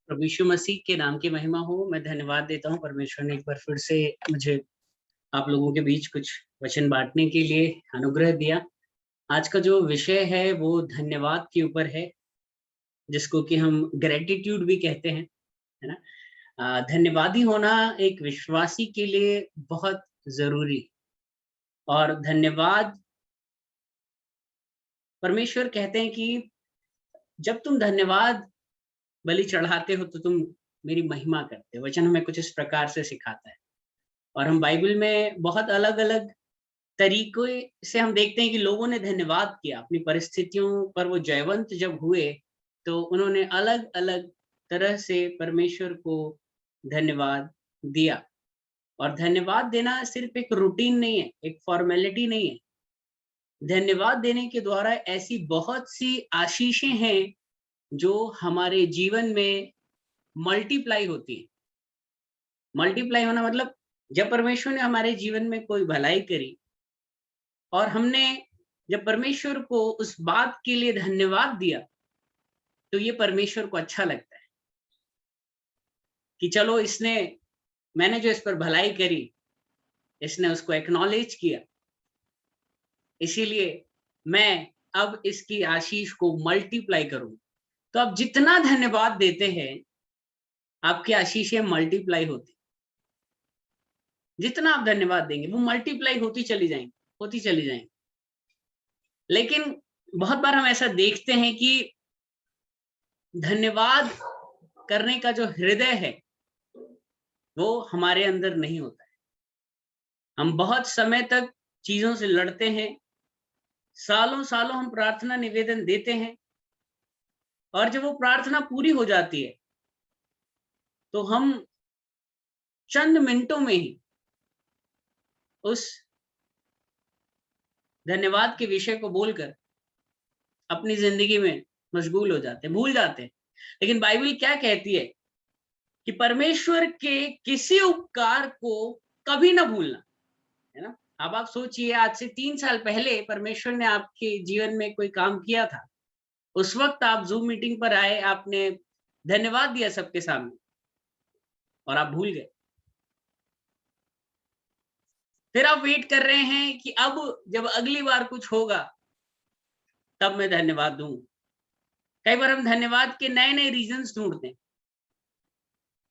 प्रभु यीशु मसीह के नाम की महिमा हो। मैं धन्यवाद देता हूँ परमेश्वर ने एक बार फिर से मुझे आप लोगों के बीच कुछ वचन बाँटने के लिए अनुग्रह दिया। आज का जो विषय है वो धन्यवाद के ऊपर है, जिसको कि हम ग्रैटिट्यूड भी कहते हैं, है ना? धन्यवादी होना एक विश्वासी के लिए बहुत ज़रूरी और धन्यवाद परमेश्वर कहते हैं कि जब तुम धन्यवाद बलि चढ़ाते हो तो तुम मेरी महिमा करते हो। वचन हमें कुछ इस प्रकार से सिखाता है। और हम बाइबल में बहुत अलग-अलग तरीके से हम देखते हैं कि लोगों ने धन्यवाद किया। अपनी परिस्थितियों पर वो जयवंत जब हुए, तो उन्होंने अलग-अलग तरह से परमेश्वर को धन्यवाद दिया। और धन्यवाद देना सिर्फ़ एक रूटीन नहीं है, एक फ़ॉर्मेलिटी नहीं है। धन्यवाद देने के द्वारा ऐसी बहुत सी आशीषें हैं, जो हमारे जीवन में मल्टीप्लाई होती हैं। मल्टीप्लाई होना मतलब जब परमेश्वर ने हमारे जीवन में कोई भलाई करी और हमने जब परमेश्वर को उस बात के लिए धन्यवाद दिया, तो ये परमेश्वर को अच्छा लगता है कि चलो मैंने जो इस पर भलाई करी, इसने उसको एक्नॉलेज किया, इसीलिए मैं अब इसकी आशीष को मल्टीप्लाई करूँ। तो आप जितना धन्यवाद देते हैं, आपकी आशीषें मल्टीप्लाई होती। जितना आप धन्यवाद देंगे, वो मल्टीप्लाई होती चली जाएँगी। लेकिन बहुत बार हम ऐसा देखते हैं कि धन्यवाद करने का जो हृदय है, वो हमारे अंदर नहीं होता है। हम बहुत समय तक चीज़ों से लड़ते हैं, सालों-सालों हम प्रार्थना निवेदन देते हैं और जब वो प्रार्थना पूरी हो जाती है, तो हम चंद मिनटों में ही उस धन्यवाद के विषय को बोलकर अपनी ज़िंदगी में मशगूल हो जाते हैं, भूल जाते हैं। लेकिन बाइबल क्या कहती है कि परमेश्वर के किसी उपकार को कभी ना भूलना, है ना? अब आप सोचिए आज से 3 साल पहले परमेश्वर ने आपके जीवन में कोई काम किया था। उस वक़्त आप ज़ूम मीटिंग पर आए, आपने धन्यवाद दिया सबके सामने और आप भूल गए। फिर आप वेट कर रहे हैं कि अब जब अगली बार कुछ होगा, तब मैं धन्यवाद दूँगा। कई बार हम धन्यवाद के नए-नए रीज़न्स ढूँढते हैं।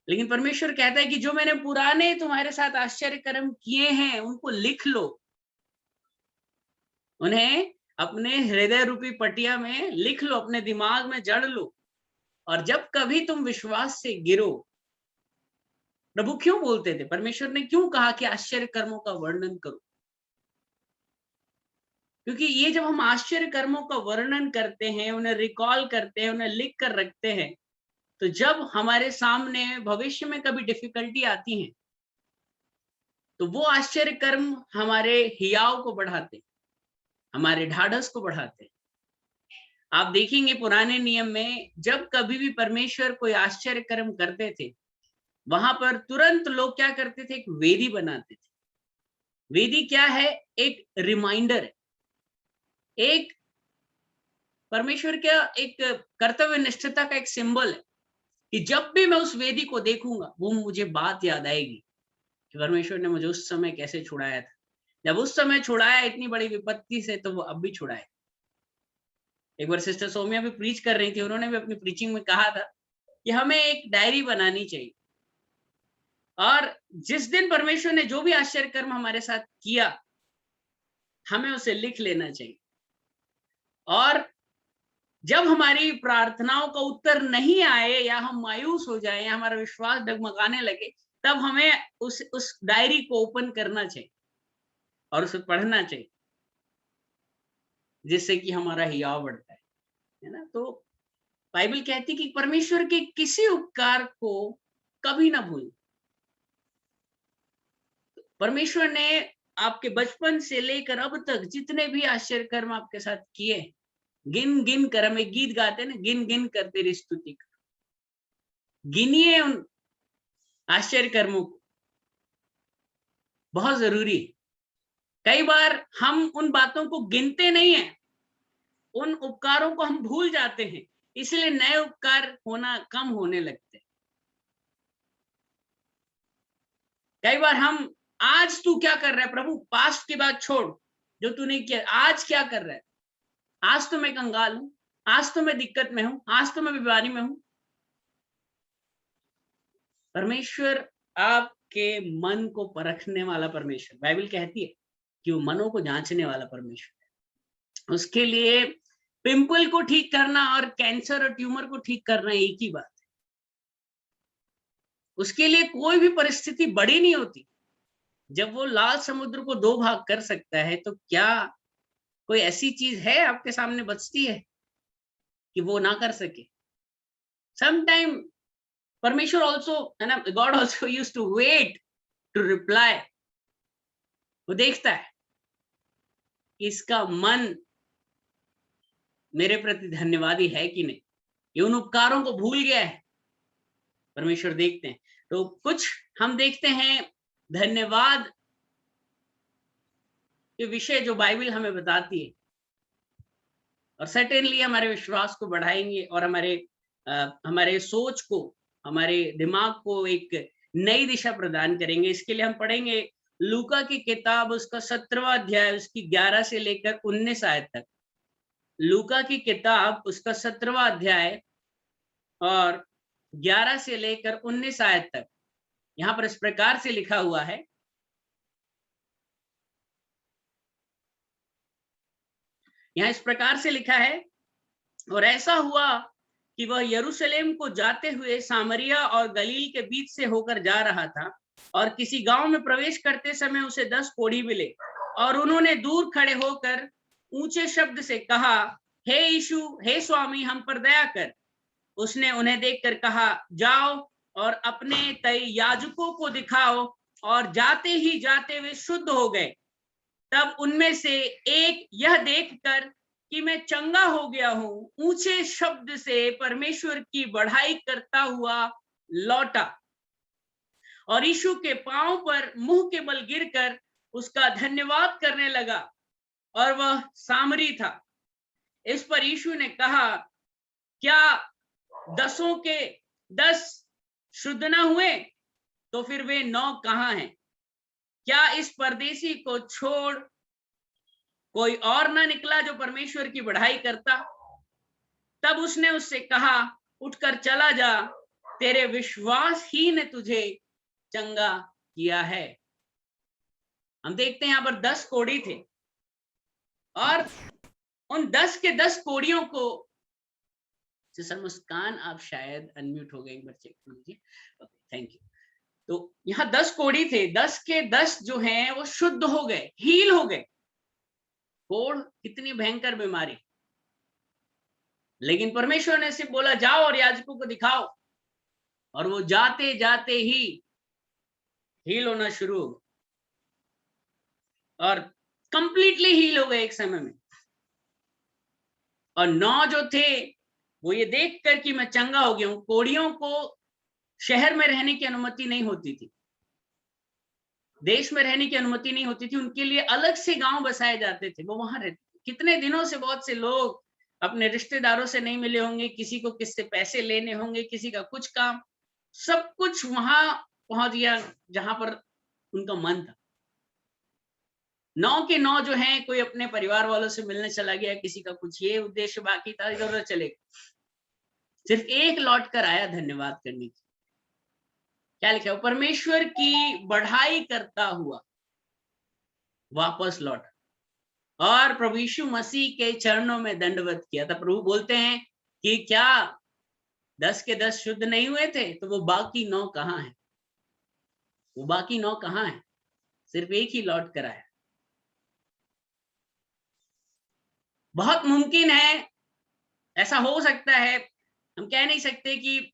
लेकिन परमेश्वर कहता है कि जो मैंने पुराने तुम्हारे साथ आश्चर्य कर्म किए हैं, उनको लिख लो। उन्हें अपने हृदय रूपी पटिया में लिख लो, अपने दिमाग में जड़ लो और जब कभी तुम विश्वास से गिरो, प्रभु क्यों बोलते थे? परमेश्वर ने क्यों कहा कि आश्चर्य कर्मों का वर्णन करो? क्योंकि ये जब हम आश्चर्य कर्मों का वर्णन करते हैं, उन्हें रिकॉल करते हैं, उन्हें लिख कर रखते हैं, तो जब हमारे सामने भविष्य में कभी डिफिकल्टी आती है, तो वो आश्चर्य कर्म हमारे हियाव को बढ़ाते, हमारे ढाढ़स को बढ़ाते। आप देखेंगे पुराने नियम में जब कभी भी परमेश्वर कोई आश्चर्य कर्म करते थे, वहां पर तुरंत लोग क्या करते थे? एक वेदी बनाते थे। वेदी क्या है? एक रिमाइंडर है, एक परमेश्वर का एक कर्तव्य निष्ठता का एक सिंबल है कि जब भी मैं उस वेदी को देखूंगा, वो मुझे बात याद आएगी कि परमेश्वर ने मुझे उस समय कैसे छुड़ाया था। जब उस समय छुड़ाया इतनी बड़ी विपत्ति से, तो वो अब भी छुड़ाए। एक बार सिस्टर सौम्या भी प्रीच कर रही थी, उन्होंने भी अपनी प्रीचिंग में कहा था कि हमें एक डायरी बनानी चाहिए और जिस दिन परमेश्वर ने जो भी आश्चर्य कर्म हमारे साथ किया, हमें उसे लिख लेना चाहिए। और जब हमारी प्रार्थनाओं का उत्तर नहीं आए या हम मायूस हो जाए या हमारा विश्वास डगमगाने लगे, तब हमें उस डायरी को ओपन करना चाहिए और उसे पढ़ना चाहिए, जिससे कि हमारा हियाव बढ़ता है ना? तो बाइबल कहती है कि परमेश्वर के किसी उपकार को कभी ना भूलें। परमेश्वर ने आपके बचपन से लेकर अब तक जितने भी आश्चर्य कर्म आपके साथ किए, गिन गिन कर, हम एक गीत गाते हैं ना, गिन गिन कर तेरी स्तुति कर। गिनिए उन आश्चर्य कर्मों को, बहुत जरूरी है। कई बार हम उन बातों को गिनते नहीं है, उन उपकारों को हम भूल जाते हैं, इसलिए नए उपकार होना कम होने लगते हैं। कई बार हम, आज तू क्या कर रहा है प्रभु, पास्ट की बात छोड़, जो तूने किया, आज क्या कर रहा है? आज तो मैं कंगाल हूं, आज तो मैं दिक्कत में हूं, आज तो मैं बीमारी में हूं। परमेश्वर आपके मन को परखने वाला परमेश्वर, बाइबल कहती है कि वो मनों को जांचने वाला परमेश्वर है। उसके लिए पिंपल को ठीक करना और कैंसर और ट्यूमर को ठीक करना एक ही बात है। उसके लिए कोई भी परिस्थिति बड़ी नहीं होती। जब वो लाल समुद्र को दो भाग कर सकता है, तो क्या कोई ऐसी चीज है आपके सामने बचती है कि वो ना कर सके? समटाइम परमेश्वर ऑल्सो, है ना, God also used to wait to reply. वो देखता है कि इसका मन मेरे प्रति धन्यवादी है कि नहीं, ये उन उपकारों को भूल गया है। परमेश्वर देखते हैं। तो कुछ हम देखते हैं धन्यवाद के विषय जो बाइबल हमें बताती है, और सर्टेनली हमारे विश्वास को बढ़ाएंगे और हमारे सोच को, हमारे दिमाग को एक नई दिशा प्रदान करेंगे। इसके लिए हम पढ़ेंगे लूका की किताब, उसका 17वां अध्याय, उसकी 11 से लेकर 19 आयत तक। लूका की किताब, उसका 17वां अध्याय और 11 से लेकर 19 आयत तक। यहाँ पर इस प्रकार से लिखा हुआ है, यहाँ इस प्रकार से लिखा है, और ऐसा हुआ कि वह यरूशलेम को जाते हुए सामरिया और गलील के बीच से होकर जा रहा था, और किसी गांव में प्रवेश करते समय उसे 10 कोढ़ी मिले, और उन्होंने दूर खड़े होकर ऊंचे शब्द से कहा, हे यीशु, हे स्वामी, हम पर दया कर। उसने उन्हें देखकर कहा, जाओ और अपने तय याजकों को दिखाओ, और जाते ही जाते वे शुद्ध हो गए। तब उनमें से एक यह देखकर कि मैं चंगा हो गया हूं, ऊंचे शब्द से परमेश्वर की बढ़ाई करता हुआ लौटा, और यीशु के पांव पर मुंह के बल गिरकर उसका धन्यवाद करने लगा, और वह सामरी था। इस पर यीशु ने कहा, क्या 10 के 10 शुद्ध न हुए? तो फिर वे 9 कहां हैं? क्या इस परदेसी को छोड़ कोई और ना निकला जो परमेश्वर की बढ़ाई करता? तब उसने उससे कहा, उठकर चला जा, तेरे विश्वास ही ने तुझे चंगा किया है। हम देखते हैं यहाँ पर 10 कोढ़ी थे, और उन 10 के 10 कोढ़ियों को, सर मुस्कान आप शायद अनम्यूट हो गए, एक बार चेक कर लीजिए। Okay, thank you. तो यहाँ 10 कोढ़ी थे, 10 के 10 जो हैं वो शुद्ध हो गए, हील हो गए। कोढ़ कितनी भयंकर बीमारी, लेकिन परमेश्वर ने सिर्फ बोला, जाओ और याजकों को दिखाओ, और वो जाते जाते ही हील होना शुरू हो, और कंप्लीटली हील हो गए एक समय में। और 9 जो थे, वो ये देखकर कि मैं चंगा हो गया हूं, कोढ़ियों को शहर में रहने की अनुमति नहीं होती थी, देश में रहने की अनुमति नहीं होती थी, उनके लिए अलग से गांव बसाए जाते थे, वो वहां रहते थे। कितने दिनों से बहुत से लोग अपने रिश्तेदारों से नहीं मिले होंगे, किसी को किससे पैसे लेने होंगे, किसी का कुछ काम, सब कुछ वहां पहुंच गया जहां पर उनका मन था। 9 के 9 जो हैं, कोई अपने परिवार वालों से मिलने चला गया, किसी का कुछ ये उद्देश्य बाकी था, इधर उधर चले गए। सिर्फ एक लौट कर आया धन्यवाद करने की। क्या लिखा है? परमेश्वर की बढ़ाई करता हुआ वापस लौटा, और प्रभु यीशु मसीह के चरणों में दंडवत किया था। प्रभु बोलते हैं कि क्या 10 के 10 शुद्ध नहीं हुए थे? तो वो बाकी 9 कहां हैं? वो बाकी 9 कहां हैं? सिर्फ एक ही लौट कर आया। बहुत मुमकिन है, ऐसा हो सकता है, हम कह नहीं सकते कि,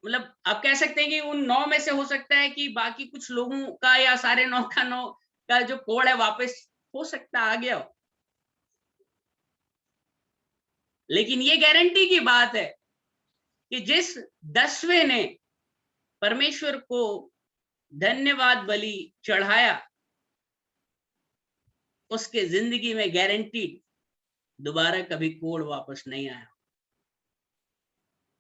मतलब आप कह सकते हैं कि उन 9 में से हो सकता है कि बाकी कुछ लोगों का या सारे 9 का 9 का जो कोड है वापस हो सकता आ गया हो, लेकिन ये गारंटी की बात है कि जिस 10वें ने परमेश्वर को धन्यवाद बलि चढ़ाया, उसके जिंदगी में गारंटी दोबारा कभी कोड वापस नहीं आया।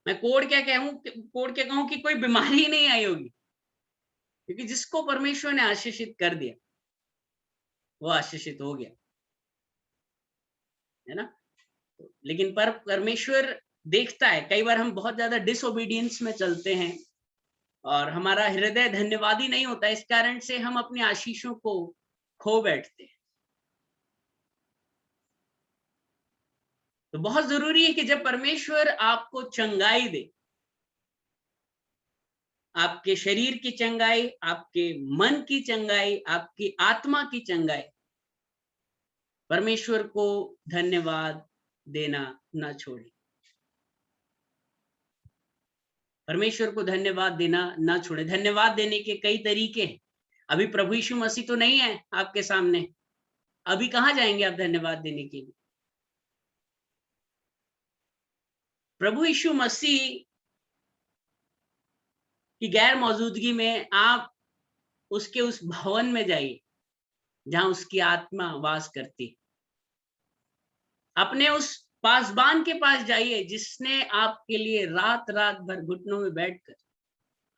मैं कोड क्या कहूं कि कोई बीमारी नहीं आई होगी, क्योंकि जिसको परमेश्वर ने आशीषित कर दिया वो आशीषित हो गया, है ना। लेकिन परमेश्वर देखता है, कई बार हम बहुत ज्यादा डिसओबीडियंस में चलते हैं और हमारा हृदय धन्यवादी नहीं होता, इस कारण से हम अपनी आशीषों को खो बैठते हैं। तो बहुत जरूरी है कि जब परमेश्वर आपको चंगाई दे, आपके शरीर की चंगाई, आपके मन की चंगाई, आपकी आत्मा की चंगाई, परमेश्वर को धन्यवाद देना ना छोड़े। परमेश्वर को धन्यवाद देना ना छोड़े। धन्यवाद देने के कई तरीके हैं। अभी प्रभु यीशु मसीह तो नहीं है आपके सामने, अभी कहाँ जाएंगे आप धन्यवाद देने के लिए? प्रभु यीशु मसीह की गैर मौजूदगी में आप उसके उस भवन में जाइए जहां उसकी आत्मा वास करती। अपने उस पासबान के पास जाइए जिसने आपके लिए रात रात भर घुटनों में बैठकर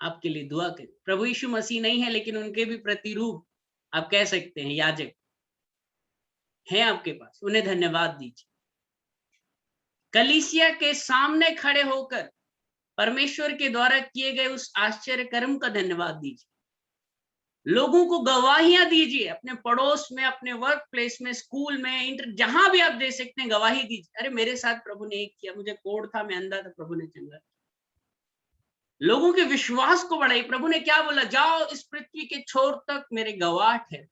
आपके लिए दुआ करी। प्रभु यीशु मसीह नहीं है लेकिन उनके भी प्रतिरूप आप कह सकते हैं, याजक हैं आपके पास, उन्हें धन्यवाद दीजिए। कलीसिया के सामने खड़े होकर परमेश्वर के द्वारा किए गए उस आश्चर्य कर्म का धन्यवाद दीजिए। लोगों को गवाहियां दीजिए, अपने पड़ोस में, अपने वर्क प्लेस में, स्कूल में, जहां भी आप दे सकते हैं गवाही दीजिए। अरे मेरे साथ प्रभु ने एक किया, मुझे कोढ़ था, मैं अंधा था, प्रभु ने चंगा। लोगों के विश्वास को बढ़ाई। प्रभु ने क्या बोला? जाओ इस पृथ्वी के छोर तक मेरे गवाह है।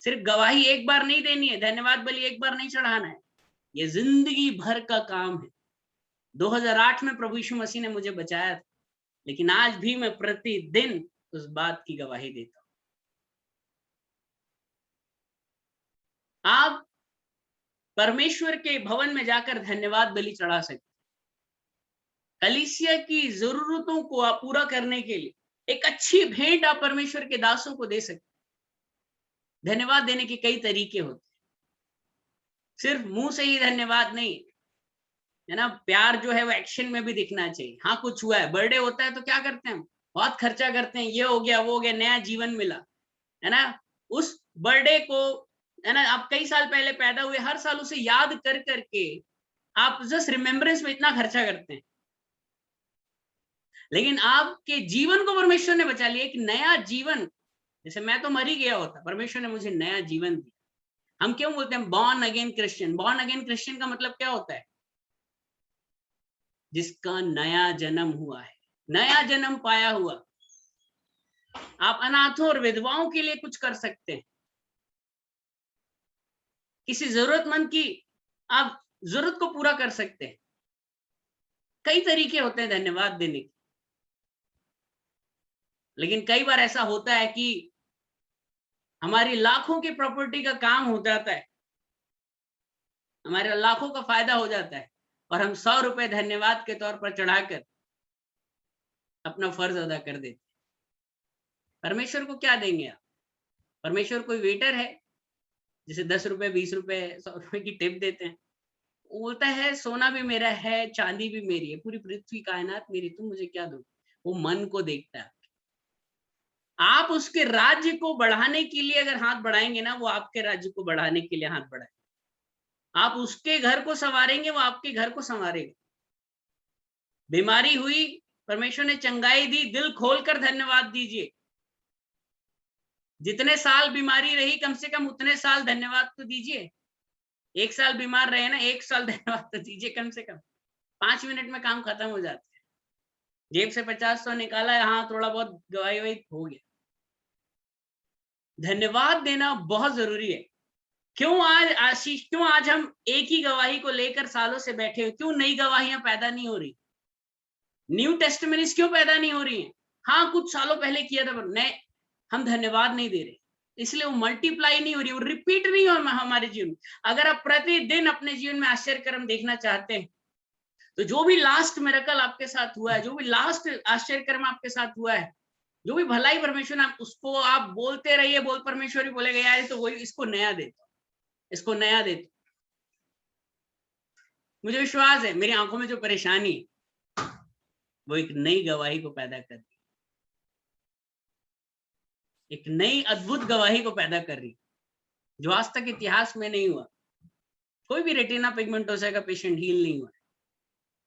सिर्फ गवाही एक बार नहीं देनी है, धन्यवाद बलि एक बार नहीं चढ़ाना है, ये जिंदगी भर का काम है। 2008 में प्रभु यीशु मसीह ने मुझे बचाया था, लेकिन आज भी मैं प्रतिदिन उस बात की गवाही देता हूं। आप परमेश्वर के भवन में जाकर धन्यवाद बलि चढ़ा सकते। कलीसिया की जरूरतों को आप पूरा करने के लिए एक अच्छी भेंट आप परमेश्वर के दासों को दे सकते। धन्यवाद देने के कई तरीके होते हैं, सिर्फ मुंह से ही धन्यवाद नहीं, है ना। प्यार जो है वो एक्शन में भी दिखना चाहिए। हाँ, कुछ हुआ है, बर्थडे होता है तो क्या करते हैं हम? बहुत खर्चा करते हैं, ये हो गया, वो हो गया, नया जीवन मिला, है ना। उस बर्थडे को, है ना, आप कई साल पहले पैदा हुए, हर साल उसे याद कर करके आप जस्ट रिमेम्बरेंस में इतना खर्चा करते हैं। लेकिन आपके जीवन को परमेश्वर ने बचा लिया, एक नया जीवन। जैसे मैं तो मर ही गया होता, परमेश्वर ने मुझे नया जीवन दिया। हम क्यों बोलते हैं born again Christian? Born again Christian का मतलब क्या होता है? जिसका नया जन्म हुआ है, नया जन्म पाया हुआ। आप अनाथों और विधवाओं के लिए कुछ कर सकते हैं, किसी जरूरतमंद की आप जरूरत को पूरा कर सकते हैं। कई तरीके होते हैं धन्यवाद देने के। लेकिन कई बार ऐसा होता है कि हमारी लाखों की प्रॉपर्टी का काम हो जाता है, हमारे लाखों का फायदा हो जाता है, और हम 100 रुपए धन्यवाद के तौर पर चढ़ाकर अपना फर्ज अदा कर देते। परमेश्वर को क्या देंगे आप? परमेश्वर कोई वेटर है जिसे 10 रुपए, 20 रुपए, 100 रुपए की टिप देते हैं? वो बोलता है सोना भी मेरा है, चांदी भी मेरी है, पूरी पृथ्वी कायनात मेरी, तुम मुझे क्या दो? वो मन को देखता है। आप उसके राज्य को बढ़ाने के लिए अगर हाथ बढ़ाएंगे ना, वो आपके राज्य को बढ़ाने के लिए हाथ बढ़ाए। आप उसके घर को संवारेंगे, वो आपके घर को संवारेगा। बीमारी हुई, परमेश्वर ने चंगाई दी, दिल खोलकर धन्यवाद दीजिए। जितने साल बीमारी रही, कम से कम उतने साल धन्यवाद तो दीजिए। 1 साल बीमार रहे ना, 1 साल धन्यवाद तो दीजिए कम से कम। 5 मिनट में काम खत्म हो जाता है। जेब से 50-100 निकाला है, हाँ थोड़ा बहुत गवाही वही हो गया। धन्यवाद देना बहुत जरूरी है। क्यों आज आशीष, क्यों आज हम एक ही गवाही को लेकर सालों से बैठे हुए? क्यों नई गवाहियां पैदा नहीं हो रही? न्यू टेस्टमेनीज क्यों पैदा नहीं हो रही हैं? हाँ, कुछ सालों पहले किया था, पर नए हम धन्यवाद नहीं दे रहे, इसलिए वो मल्टीप्लाई नहीं हो रही, वो रिपीट नहीं हो हमारे जीवन में। अगर आप प्रतिदिन अपने जीवन में आश्चर्य कर्म देखना चाहते हैं, तो जो भी लास्ट मिरेकल आपके साथ हुआ है, जो भी लास्ट आश्चर्य कर्म आपके साथ हुआ है, जो भी भलाई परमेश्वर ने, उसको आप बोलते रहिए। बोल, परमेश्वर भी बोलेगा यार तो वही, इसको नया देता, इसको नया देता। मुझे विश्वास है मेरी आंखों में जो परेशानी वो एक नई गवाही को पैदा कर दी। एक नई अद्भुत गवाही को पैदा कर रही, जो आज तक इतिहास में नहीं हुआ। कोई भी रेटिना पिगमेंटोसा का पेशेंट हील नहीं हुआ,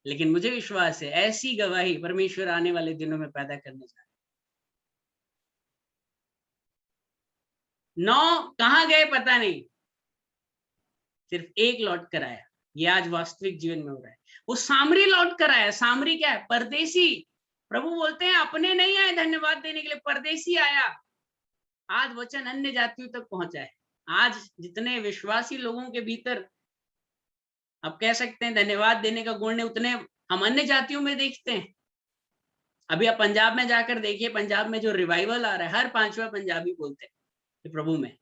लेकिन मुझे विश्वास है ऐसी गवाही परमेश्वर आने वाले दिनों में पैदा करने जा रहा है। 9 कहां गए पता नहीं, सिर्फ एक लौट कर आया। ये आज वास्तविक जीवन में हो रहा है। वो सामरी लौट कर आया। सामरी क्या है? परदेसी। प्रभु बोलते हैं अपने नहीं आए धन्यवाद देने के लिए, परदेसी आया। आज वचन अन्य जातियों तक पहुंचा है। आज जितने विश्वासी लोगों के भीतर आप कह सकते हैं धन्यवाद देने का गुण है, उतने हम अन्य जातियों में देखते हैं। अभी आप पंजाब में जाकर देखिए, पंजाब में जो रिवाइवल आ रहा है, हर 5वां पंजाबी बोलते हैं प्रभु में।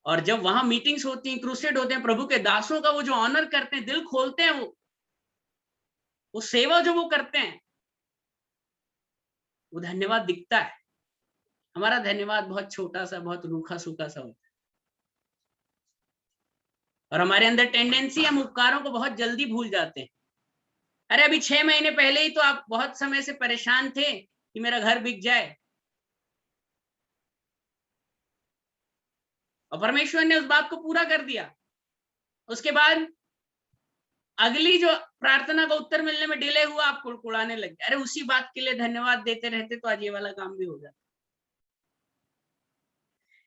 और जब वहां मीटिंग्स होती हैं, क्रूसेड होते हैं, प्रभु के दासों का वो जो ऑनर करते हैं, दिल खोलते हैं, वो सेवा जो वो करते हैं, वो धन्यवाद दिखता है। हमारा धन्यवाद बहुत छोटा सा, बहुत रूखा सूखा सा होता है, और हमारे अंदर टेंडेंसी, हम उपकारों को बहुत जल्दी भूल जाते हैं। अरे अभी 6 महीने पहले ही तो आप बहुत समय से परेशान थे कि मेरा घर बिक जाए, और परमेश्वर ने उस बात को पूरा कर दिया। उसके बाद अगली जो प्रार्थना का उत्तर मिलने में डिले हुआ, आप कुड़कुड़ाने लग गए। अरे उसी बात के लिए धन्यवाद देते रहते तो आज ये वाला काम भी हो जाता।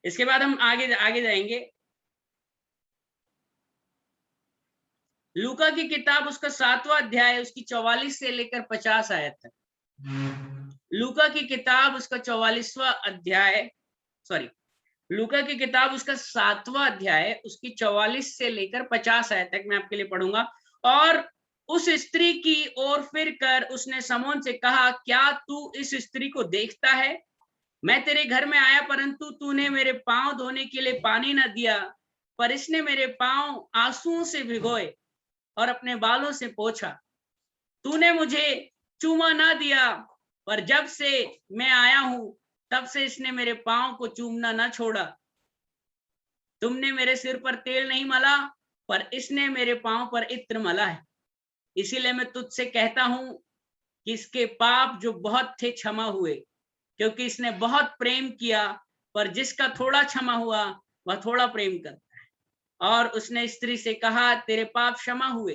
इसके बाद हम आगे आगे जाएंगे। लूका की किताब उसका 7वां अध्याय, उसकी 44 से लेकर 50 आयत तक। लूका की किताब उसका 44वां अध्याय, सॉरी, लूका की किताब उसका 7वां अध्याय, उसकी 44 से लेकर 50 आयत तक मैं आपके लिए पढ़ूंगा। और उस स्त्री की ओर फिर कर उसने समौन से कहा, क्या तू इस स्त्री को देखता है? मैं तेरे घर में आया, परंतु तूने मेरे पांव धोने के लिए पानी न दिया, पर इसने मेरे पांव आंसुओं से भिगोए और अपने बालों से पोंछा। तूने मुझे चूमा ना दिया, पर जब से मैं आया हूं तब से इसने मेरे पांव को चूमना ना छोड़ा। तुमने मेरे सिर पर तेल नहीं मला, पर इसने मेरे पांव पर इत्र मला है। इसीलिए मैं तुझसे कहता हूं कि इसके पाप जो बहुत थे क्षमा हुए, क्योंकि इसने बहुत प्रेम किया। पर जिसका थोड़ा क्षमा हुआ वह थोड़ा प्रेम करता है। और उसने स्त्री से कहा, तेरे पाप क्षमा हुए।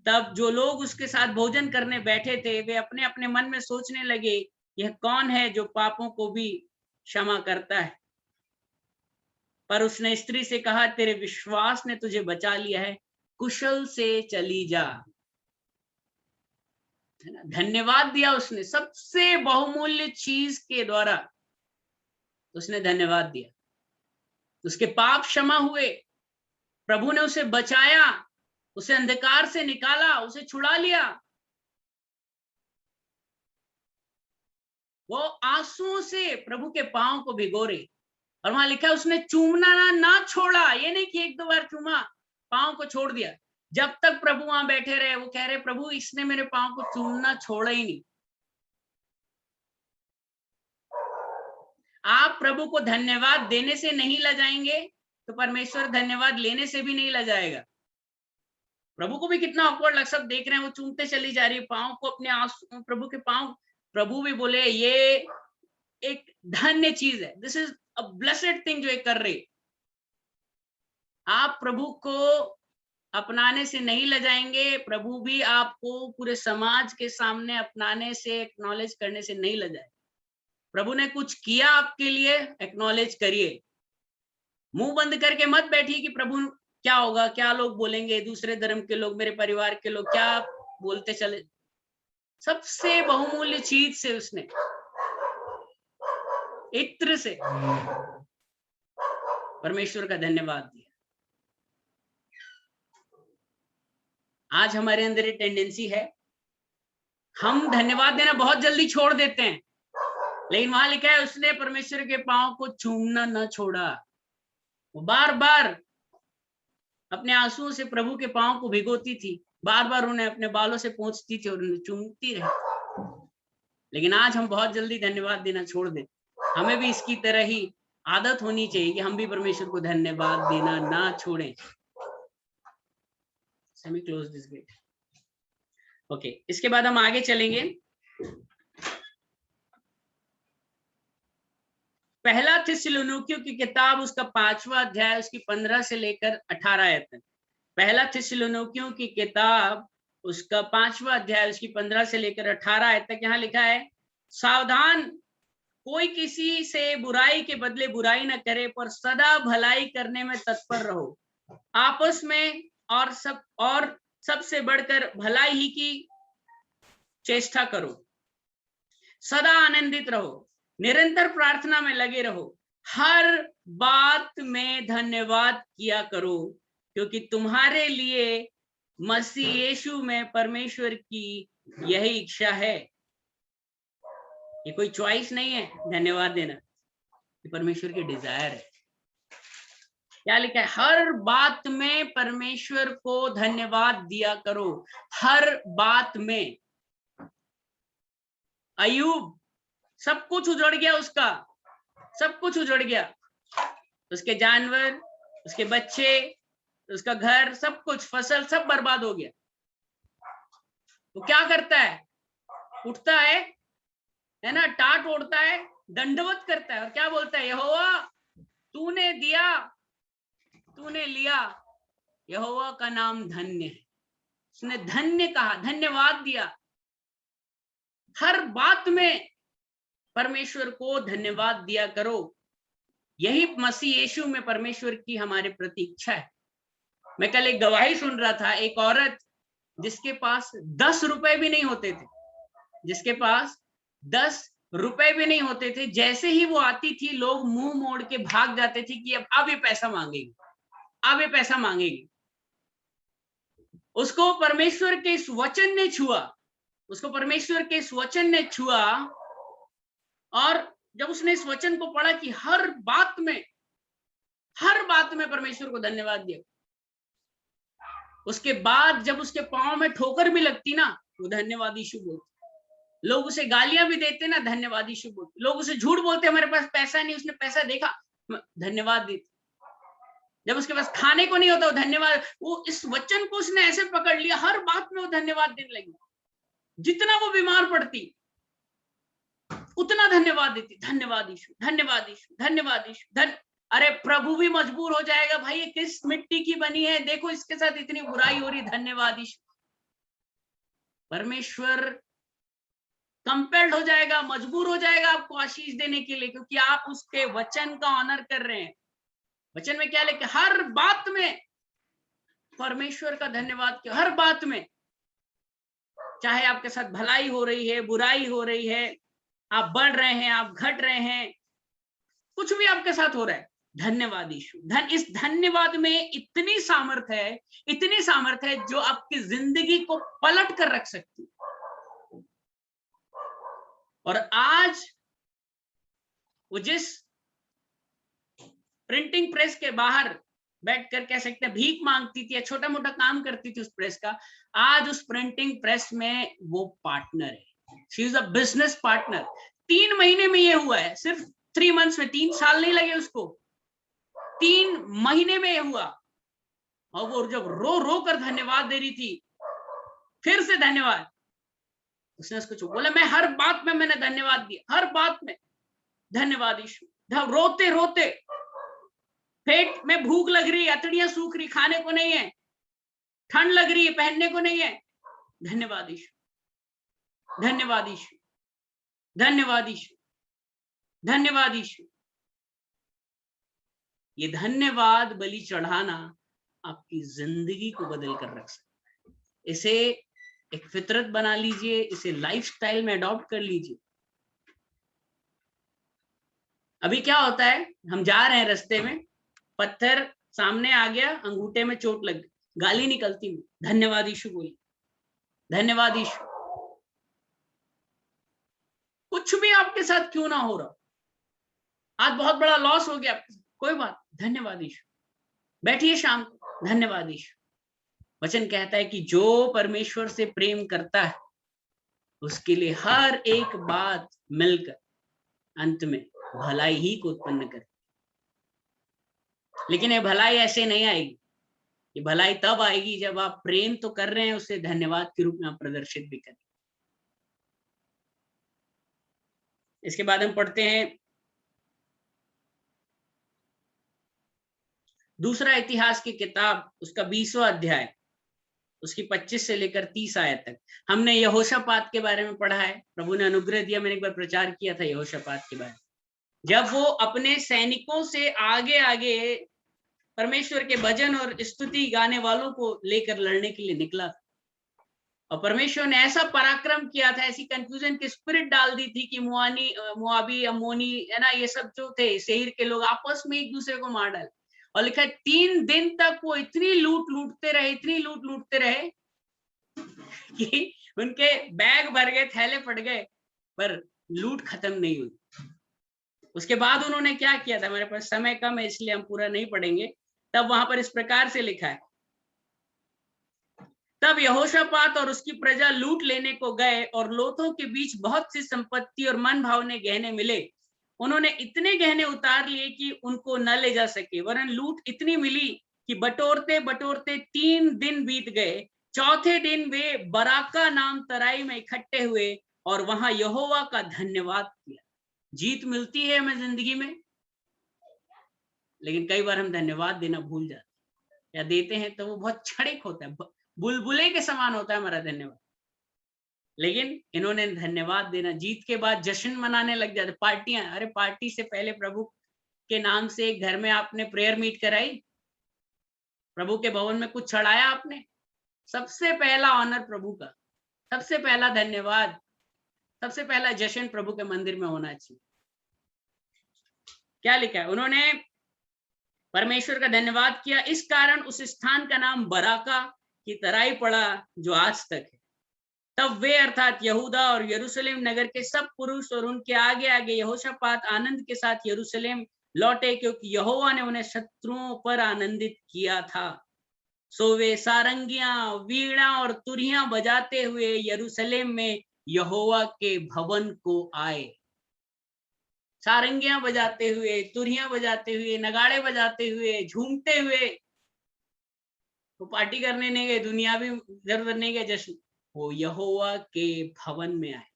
तब जो लोग उसके साथ भोजन करने बैठे थे, वे अपने अपने मन में सोचने लगे, यह कौन है जो पापों को भी क्षमा करता है? पर उसने स्त्री से कहा, तेरे विश्वास ने तुझे बचा लिया है, कुशल से चली जा। धन्यवाद दिया उसने, सबसे बहुमूल्य चीज के द्वारा उसने धन्यवाद दिया। उसके पाप क्षमा हुए, प्रभु ने उसे बचाया, उसे अंधकार से निकाला, उसे छुड़ा लिया। वो आंसुओं से प्रभु के पांव को भिगो रही, और वहां लिखा है उसने चूमना ना छोड़ा। ये नहीं कि 1-2 बार चूमा, पांव को छोड़ दिया। जब तक प्रभु वहां बैठे रहे, वो कह रहे, प्रभु इसने मेरे पांव को चूमना छोड़ा ही नहीं। आप प्रभु को धन्यवाद देने से नहीं लजाएंगे तो परमेश्वर धन्यवाद लेने से भी नहीं लजाएगा। प्रभु को भी कितना ऑकवर्ड लग, सब देख रहे हैं, वो चूमते चली जा रही है पांव को, अपने आंसू, प्रभु के पांव। प्रभु भी बोले ये एक धन्य चीज है, this is a blessed thing जो ये कर रही। आप प्रभु को अपनाने से नहीं लजाएंगे, प्रभु भी आपको पूरे समाज के सामने अपनाने से, एक्नॉलेज करने से नहीं लजाए। प्रभु ने कुछ किया आपके लिए, एक्नॉलेज करिए। मुंह बंद करके मत बैठिए कि प्रभु क्या होगा, क्या लोग बोलेंगे, दूसरे धर्म के लोग, मेरे परिवार के लोग क्या बोलते चले। सबसे बहुमूल्य चीज से उसने इत्र से परमेश्वर का धन्यवाद दिया। आज हमारे अंदर ये टेंडेंसी है, हम धन्यवाद देना बहुत जल्दी छोड़ देते हैं, लेकिन वहां लिखा है उसने परमेश्वर के पांव को चूमना न छोड़ा। वो बार बार अपने आंसुओं से प्रभु के पांव को भिगोती थी, बार बार उन्हें अपने बालों से पोंछती थी और उन्हें चूमती रही। लेकिन आज हम बहुत जल्दी धन्यवाद देना छोड़ दें। हमें भी इसकी तरह ही आदत होनी चाहिए कि हम भी परमेश्वर को धन्यवाद देना ना छोड़ें। Let me close this gate. Okay, इसके बाद हम आगे चलेंगे। पहला थिस्सलुनीकियों की किताब उसका 5वां अध्याय उसकी 15 से लेकर 18 आयत तक। पहला थिस्सलुनीकियों की किताब उसका 5वां अध्याय उसकी 15 से लेकर 18 आयत तक यहाँ लिखा है, सावधान, कोई किसी से बुराई के बदले बुराई न करे, पर सदा भलाई करने में तत्पर रहो। आपस में और सबसे बढ़कर भलाई ही की चेष्टा करो। सदा आनंदित रहो, निरंतर प्रार्थना में लगे रहो, हर बात में धन्यवाद किया करो, क्योंकि तुम्हारे लिए मसीह यीशु में परमेश्वर की यही इच्छा है। ये कोई चॉइस नहीं है धन्यवाद देना, ये परमेश्वर की डिजायर है। क्या लिखा है? हर बात में परमेश्वर को धन्यवाद दिया करो, हर बात में। अय्यूब सब कुछ उजड़ गया, उसका सब कुछ उजड़ गया, उसके जानवर, उसके बच्चे, उसका घर, सब कुछ, फसल सब बर्बाद हो गया। तो क्या करता है? उठता है ना, टाट ओढ़ता है, दंडवत करता है और क्या बोलता है? यहोवा तूने दिया, तूने लिया, यहोवा का नाम धन्य है। उसने धन्य कहा, धन्यवाद दिया। हर बात में परमेश्वर को धन्यवाद दिया करो। यही मसीह यीशु में परमेश्वर की हमारे प्रति इच्छा है। मैं कल एक गवाही सुन रहा था, एक औरत जिसके पास 10 रुपए भी नहीं होते थे, जिसके पास 10 रुपए भी नहीं होते थे, जैसे ही वो आती थी लोग मुंह मोड़ के भाग जाते थे कि अब ये पैसा मांगेगी, अब ये पैसा मांगेगी। उसको परमेश्वर के इस वचन ने छुआ, उसको परमेश्वर के इस वचन ने छुआ, और जब उसने इस वचन को पढ़ा कि हर बात में परमेश्वर को धन्यवाद दिया, उसके बाद जब उसके पांव में ठोकर भी लगती ना, वो धन्यवाद यीशु बोलते। लोग उसे गालियां भी देते ना, धन्यवाद यीशु बोलते। लोग उसे झूठ बोलते, हमारे पास पैसा नहीं, उसने पैसा देखा, धन्यवाद देते। जब उसके पास खाने को नहीं होता, वो धन्यवाद, वो इस वचन को उसने ऐसे पकड़ लिया, हर बात में वो धन्यवाद देने लगी। जितना वो बीमार पड़ती उतना धन्यवाद देती, धन्यवाद यीशु, धन्यवाद यीशु, धन्यवाद यीशु। अरे प्रभु भी मजबूर हो जाएगा, भाई ये किस मिट्टी की बनी है, देखो इसके साथ इतनी बुराई हो रही, धन्यवाद यीशु। परमेश्वर कंपेल्ड हो जाएगा, मजबूर हो जाएगा आपको आशीष देने के लिए, क्योंकि आप उसके वचन का ऑनर कर रहे हैं। वचन में क्या लिखा? हर बात में परमेश्वर का धन्यवाद किया, हर बात में। चाहे आपके साथ भलाई हो रही है, बुराई हो रही है, आप बढ़ रहे हैं, आप घट रहे हैं, कुछ भी आपके साथ हो रहा है, धन्यवाद यीशु। इस धन्यवाद में इतनी सामर्थ है, इतनी सामर्थ है जो आपकी जिंदगी को पलट कर रख सकती है। और आज वो जिस प्रिंटिंग प्रेस के बाहर बैठकर कह सकते हैं भीख मांगती थी या छोटा मोटा काम करती थी उस प्रेस का, आज उस प्रिंटिंग प्रेस में वो पार्टनर है। She is a business partner. 3 महीने में ये हुआ है, सिर्फ 3 मंथ्स में, 3 साल नहीं लगे उसको, 3 महीने में ये हुआ। और वो जब रो रो कर धन्यवाद दे रही थी, फिर से धन्यवाद, उसने उसको बोला, मैं हर बात में मैंने धन्यवाद दिया, हर बात में धन्यवाद यीशु। रोते रोते, पेट में भूख लग रही, अतड़ियां सूख रही, खाने को नहीं है, ठंड लग रही है, पहनने को नहीं है, धन्यवाद यीशु, धन्यवाद यीशु, धन्यवाद यीशु, धन्यवाद यीशु। ये धन्यवाद बलि चढ़ाना आपकी जिंदगी को बदल कर रख सकता है। इसे एक फितरत बना लीजिए, इसे लाइफस्टाइल में अडॉप्ट कर लीजिए। अभी क्या होता है, हम जा रहे हैं रास्ते में, पत्थर सामने आ गया, अंगूठे में चोट लग गई, गाली निकलती, धन्यवाद यीशु बोली, धन्यवाद यीशु। कुछ भी आपके साथ क्यों ना हो रहा, आज बहुत बड़ा लॉस हो गया, कोई बात, धन्यवाद यीशु। बैठिए शाम को, धन्यवाद यीशु। वचन कहता है कि जो परमेश्वर से प्रेम करता है उसके लिए हर एक बात मिलकर अंत में भलाई ही को उत्पन्न करे। लेकिन ये भलाई ऐसे नहीं आएगी, ये भलाई तब आएगी जब आप प्रेम तो कर रहे हैं, उसे धन्यवाद के रूप में आप प्रदर्शित भी करें। इसके बाद हम पढ़ते हैं दूसरा इतिहास की किताब उसका 20वां अध्याय, उसकी 25 से लेकर 30 आयत तक। हमने यहोशापात के बारे में पढ़ा है, प्रभु ने अनुग्रह दिया, मैंने एक बार प्रचार किया था यहोशापात के बारे में। जब वो अपने सैनिकों से आगे आगे परमेश्वर के भजन और स्तुति गाने वालों को लेकर लड़ने के लिए निकला, और परमेश्वर ने ऐसा पराक्रम किया था, ऐसी कंफ्यूजन की स्पिरिट डाल दी थी कि मुआबी, अम्मोनी, है ना, ये सब जो थे सेईर के लोग आपस में एक दूसरे को मार डाले। और लिखा है 3 दिन तक वो इतनी लूटते रहे कि उनके बैग भर गए, थैले फट गए, पर लूट खत्म नहीं हुई। उसके बाद उन्होंने क्या किया था, हमारे पास समय कम है इसलिए हम पूरा नहीं पढ़ेंगे। तब वहां पर इस प्रकार से लिखा है, तब यहोशापात और उसकी प्रजा लूट लेने को गए और लोथों के बीच बहुत सी संपत्ति और मन भावने गहने मिले। उन्होंने इतने गहने उतार लिए कि उनको न ले जा सके, वरन लूट इतनी मिली कि बटोरते बटोरते 3 दिन बीत गए। चौथे दिन वे बराका नाम तराई में इकट्ठे हुए और वहां यहोवा का धन्यवाद किया। जीत मिलती है हमें जिंदगी में, लेकिन कई बार हम धन्यवाद देना भूल जाते हैं, या देते हैं तो वो बहुत क्षणिक होता है, बुलबुले के समान होता है हमारा धन्यवाद। लेकिन इन्होंने धन्यवाद देना, जीत के बाद जश्न मनाने लग जाते, पार्टियां। अरे पार्टी से पहले प्रभु के नाम से एक घर में आपने प्रेयर मीट कराई, प्रभु के भवन में कुछ चढ़ाया आपने, सबसे पहला ऑनर प्रभु का, सबसे पहला धन्यवाद, सबसे पहला जश्न प्रभु के मंदिर में होना चाहिए। क्या लिखा है, उन्होंने परमेश्वर का धन्यवाद किया, इस कारण उस स्थान का नाम बराका की तराई पड़ा जो आज तक है। तब वे अर्थात यहूदा और यरूशलेम नगर के सब पुरुष और उनके आगे आगे यहोशापात आनंद के साथ यरूशलेम लौटे, क्योंकि यहोवा ने उन्हें शत्रुओं पर आनंदित किया था। सो वे सारंगियां, वीणा और तुरियां बजाते हुए यरूशलेम में यहोवा के भवन को आए। सारंगियां बजाते हुए, तुरियां बजाते हुए, नगाड़े बजाते हुए, झूमते हुए। वो पार्टी करने नहीं गए, दुनियावी जरूरत नहीं गए जश्न, वो यहोवा के भवन में आए,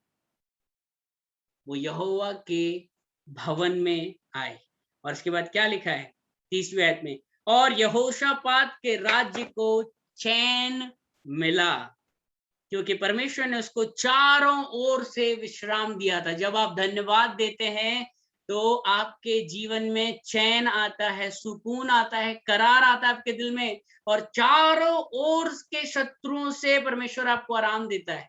वो यहोवा के भवन में आए। और इसके बाद क्या लिखा है 30वीं आयत में, और यहोशापात के राज्य को चैन मिला, क्योंकि परमेश्वर ने उसको चारों ओर से विश्राम दिया था। जब आप धन्यवाद देते हैं तो आपके जीवन में चैन आता है, सुकून आता है, करार आता है आपके दिल में, और चारों ओर के शत्रुओं से परमेश्वर आपको आराम देता है।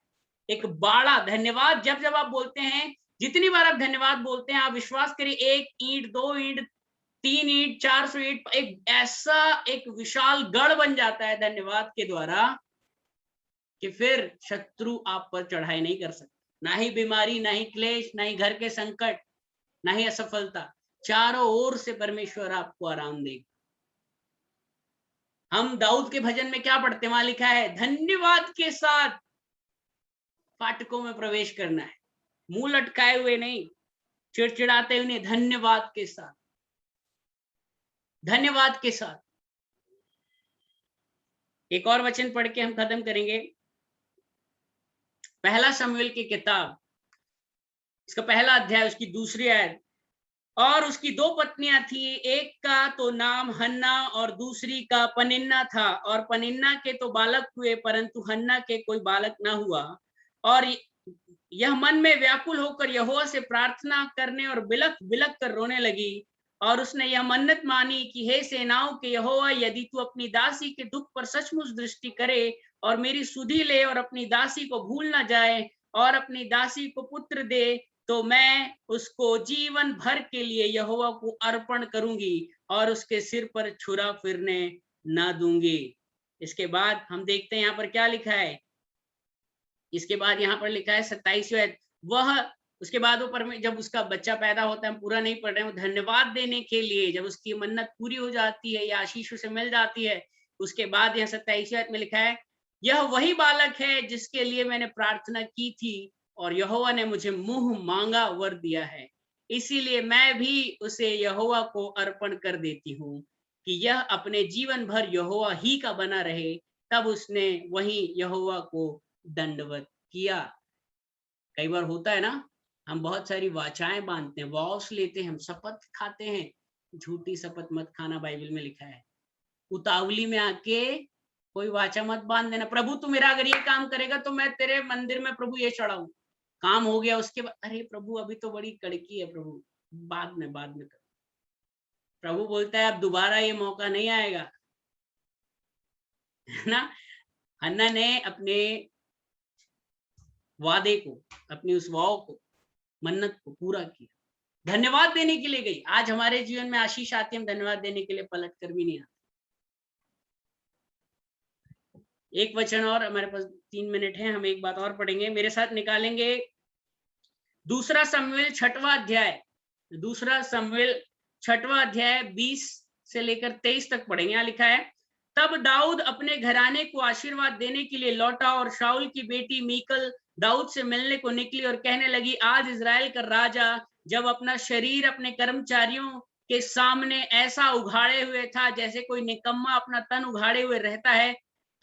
एक बाड़ा धन्यवाद जब जब आप बोलते हैं, जितनी बार आप धन्यवाद बोलते हैं, आप विश्वास करिए 1 ईंट, 2 ईंट, 3 ईंट, 400 ईंट, एक ऐसा एक विशाल गढ़ बन जाता है धन्यवाद के द्वारा कि फिर शत्रु आप पर चढ़ाई नहीं कर सकता। ना ही बीमारी, ना ही क्लेश, ना ही घर के संकट, ना ही असफलता, चारों ओर से परमेश्वर आपको आराम देगा। हम दाऊद के भजन में क्या पढ़ते हैं, वहां लिखा है धन्यवाद के साथ फाटकों में प्रवेश करना है, मुंह लटकाए हुए नहीं, चिड़चिड़ाते हुए नहीं, धन्यवाद के साथ, धन्यवाद के साथ। एक और वचन पढ़ के हम खत्म करेंगे, पहला शमूएल की किताब, इसका पहला अध्याय, उसकी 2री आयत। और उसकी 2 पत्नियां थी, एक का तो नाम हन्ना और दूसरी का पनिन्ना था, और पनिन्ना के तो बालक हुए, परंतु हन्ना के कोई बालक ना हुआ। और यह मन में व्याकुल होकर यहोवा से प्रार्थना करने और बिलक बिलक कर रोने लगी। और उसने यह मन्नत मानी कि हे सेनाओं के यहोवा, यदि तू अपनी दासी के दुख पर सचमुच दृष्टि करे और मेरी सुधि ले और अपनी दासी को भूल ना जाए और अपनी दासी को पुत्र दे, तो मैं उसको जीवन भर के लिए यहोवा को अर्पण करूंगी और उसके सिर पर छुरा फिरने ना दूंगी। इसके बाद हम देखते हैं यहाँ पर क्या लिखा है, इसके बाद यहाँ पर लिखा है 27वें, वह उसके बाद वो जब उसका बच्चा पैदा होता है, हम पूरा नहीं पढ़ रहे हैं, धन्यवाद देने के लिए जब उसकी मन्नत पूरी हो जाती है या आशीष से मिल जाती है, उसके बाद यहाँ 27वें में लिखा है, यह वही बालक है जिसके लिए मैंने प्रार्थना की थी और यहोवा ने मुझे मुंह मांगा वर दिया है, इसीलिए मैं भी उसे यहोवा को अर्पण कर देती हूँ कि यह अपने जीवन भर यहोवा ही का बना रहे। तब उसने वही यहोवा को दंडवत किया। कई बार होता है ना, हम बहुत सारी वाचाएं बांधते हैं, वॉस लेते हैं, हम शपथ खाते हैं, झूठी शपथ मत खाना बाइबल में लिखा है, उतावली में आके कोई वाचा मत बांध देना, प्रभु तू मेरा अगर ये काम करेगा तो मैं तेरे मंदिर में प्रभु ये चढ़ाऊं। काम हो गया उसके बाद, अरे प्रभु अभी तो बड़ी कड़की है प्रभु, बाद में कर। प्रभु बोलता है अब दोबारा ये मौका नहीं आएगा, है ना। हन्ना ने अपने वादे को, अपनी उस वाव को, मन्नत को पूरा किया, धन्यवाद देने के लिए गई। आज हमारे जीवन में आशीष आती है, हम धन्यवाद देने के लिए पलट कर भी नहीं आते। एक वचन और, हमारे पास 3 मिनट है, हम एक बात और पढ़ेंगे, मेरे साथ निकालेंगे दूसरा शमूएल 6वां अध्याय, दूसरा शमूएल 6वां अध्याय 20 से लेकर 23 तक पढ़ेंगे। यहाँ लिखा है, तब दाऊद अपने घराने को आशीर्वाद देने के लिए लौटा और शाऊल की बेटी मीकल दाऊद से मिलने को निकली और कहने लगी, आज इजराइल का राजा जब अपना शरीर अपने कर्मचारियों के सामने ऐसा उघाड़े हुए था जैसे कोई निकम्मा अपना तन उघाड़े हुए रहता है,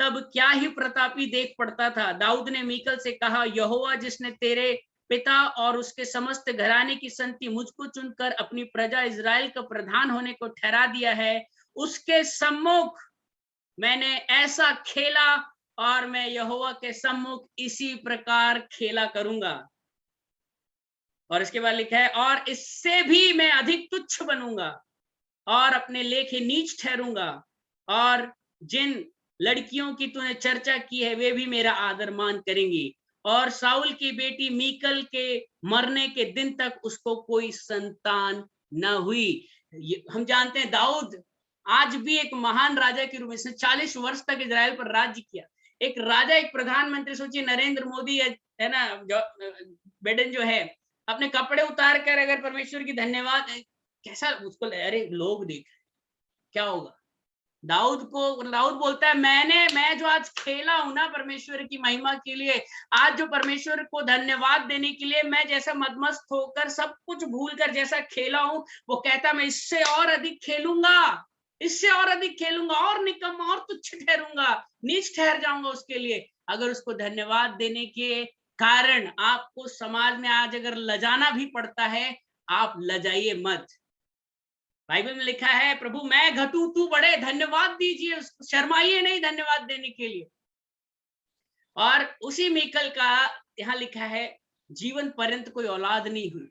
तब क्या ही प्रतापी देख पड़ता था। दाऊद ने मीकल से कहा, यहोवा जिसने तेरे पिता और उसके समस्त घराने की संति मुझको चुनकर अपनी प्रजा इजराइल का प्रधान होने को ठहरा दिया है, उसके सम्मुख मैंने ऐसा खेला और मैं यहोवा के सम्मुख इसी प्रकार खेला करूंगा। और इसके बाद लिखा है, और इससे भी मैं अधिक तुच्छ बनूंगा और अपने लेखे नीच ठहरूंगा, और जिन लड़कियों की तूने चर्चा की है वे भी मेरा आदर मान करेंगी। और साउल की बेटी मीकल के मरने के दिन तक उसको कोई संतान न हुई। हम जानते हैं दाऊद आज भी एक महान राजा के रूप में, इसने 40 वर्ष तक इजराइल पर राज्य किया। एक राजा, एक प्रधानमंत्री, सोचिए नरेंद्र मोदी है ना, बिडेन जो है, अपने कपड़े उतार कर अगर परमेश्वर की धन्यवाद, कैसा उसको, अरे लोग देख क्या होगा। दाऊद बोलता है, मैं जो आज खेला हूं ना परमेश्वर की महिमा के लिए, आज जो परमेश्वर को धन्यवाद देने के लिए मैं जैसा मदमस्त होकर सब कुछ भूलकर जैसा खेला हूं, वो कहता मैं इससे और अधिक खेलूंगा, इससे और अधिक खेलूंगा, और निकम्मा और तुच्छ ठहरूंगा, नीच ठहर जाऊंगा उसके लिए। अगर उसको धन्यवाद देने के कारण आपको समाज में आज अगर लजाना भी पड़ता है, आप लजाइए मत। बाइबल में लिखा है, प्रभु मैं घटू तू बढ़े, धन्यवाद दीजिए, शर्माइए नहीं धन्यवाद देने के लिए। और उसी मीकल का यहाँ लिखा है, जीवन पर्यंत कोई औलाद नहीं हुई,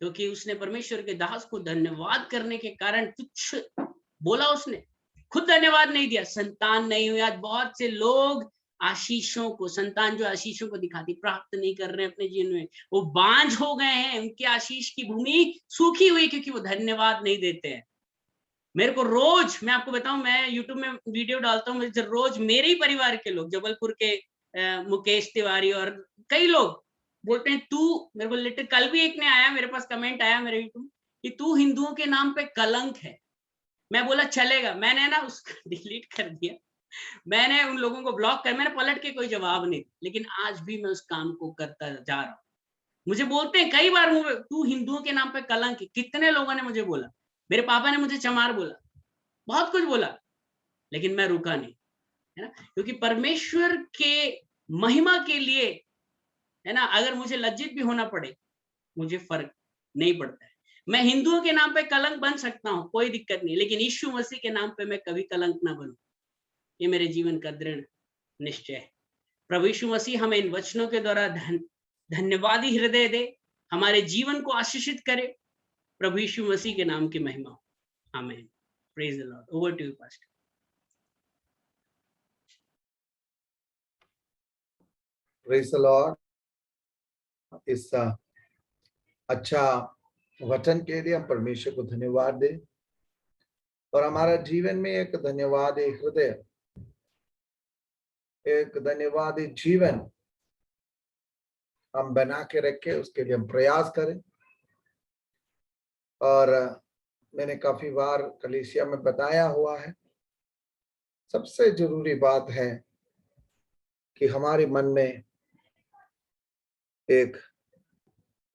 क्योंकि उसने परमेश्वर के दास को धन्यवाद करने के कारण तुच्छ बोला, उसने खुद धन्यवाद नहीं दिया, संतान नहीं हुई। आज बहुत से लोग आशीषों को, संतान जो आशीषों को दिखाती, प्राप्त नहीं कर रहे अपने जीवन में, वो बांझ हो गए हैं, उनके आशीष की भूमि सूखी हुई क्योंकि वो धन्यवाद नहीं देते हैं। मेरे को रोज, मैं आपको बताऊं, मैं यूट्यूब में वीडियो डालता हूँ, मुझे रोज मेरे ही परिवार के लोग, जबलपुर के मुकेश तिवारी और कई लोग बोलते हैं, तू, मेरे को लिटर कल भी एक ने आया, मेरे पास कमेंट आया मेरे यूट्यूब कि तू हिंदुओं के नाम पे कलंक है। मैं बोला चलेगा, मैंने ना उसको डिलीट कर दिया, मैंने उन लोगों को ब्लॉक कर, मैंने पलट के कोई जवाब नहीं, लेकिन आज भी मैं उस काम को करता जा रहा हूँ। मुझे बोलते हैं कई बार, तू हिंदुओं के नाम पे कलंक है, कितने लोगों ने मुझे बोला, मेरे पापा ने मुझे चमार बोला, बहुत कुछ बोला, लेकिन मैं रुका नहीं, है ना, क्योंकि परमेश्वर के महिमा के लिए, है ना, अगर मुझे लज्जित भी होना पड़े मुझे फर्क नहीं पड़ता है। मैं हिंदुओं के नाम पे कलंक बन सकता हूँ, कोई दिक्कत नहीं, लेकिन यीशु मसीह के नाम पे मैं कभी कलंक ना बनूं, ये मेरे जीवन का दृढ़ निश्चय है। प्रभु यीशु मसीह हमें इन वचनों के द्वारा धन्यवादी हृदय दे, हमारे जीवन को आशीषित करे। प्रभु यीशु मसीह के नाम की महिमा हो, आमीन। Praise the Lord. Over to you pastor. Praise the Lord. इस अच्छा वचन के लिए हम परमेश्वर को धन्यवाद दें, और हमारा जीवन में एक धन्यवाद हृदय, एक धन्यवाद जीवन हम बना के रखें, उसके लिए हम प्रयास करें। और मैंने काफी बार कलीसिया में बताया हुआ है, सबसे जरूरी बात है कि हमारे मन में एक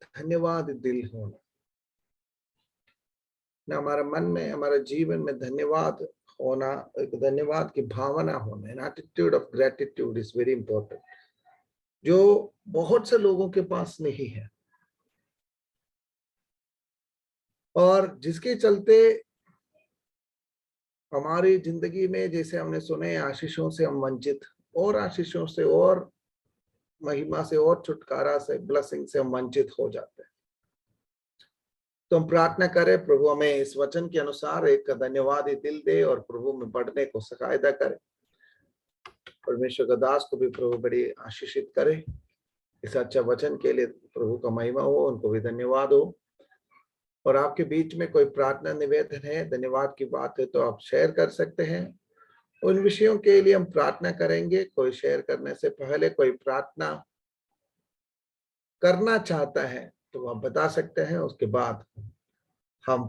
धन्यवाद दिल होना, ना हमारे मन में, हमारे जीवन में धन्यवाद होना, एक धन्यवाद की भावना होना, an attitude of gratitude is very important, जो बहुत से लोगों के पास नहीं है, और जिसके चलते हमारी जिंदगी में जैसे हमने सुने आशीषों से हम वंचित, और आशीषों से और महिमा से और छुटकारा से, ब्लेसिंग से हम वंचित हो जाते हैं। तो हम प्रार्थना करें प्रभु हमें इस वचन के अनुसार एक धन्यवादी दिल दे और प्रभु में बढ़ने को सहायता करे। परमेश्वर का दास को भी प्रभु बड़ी आशीषित करे। इस अच्छा वचन के लिए प्रभु का महिमा हो, उनको भी धन्यवाद हो। और आपके बीच में कोई प्रार्थना निवेदन है, धन्यवाद की बात है, तो आप शेयर कर सकते हैं। उन विषयों के लिए हम प्रार्थना करेंगे। कोई शेयर करने से पहले कोई प्रार्थना करना चाहता है तो आप बता सकते हैं, उसके बाद हम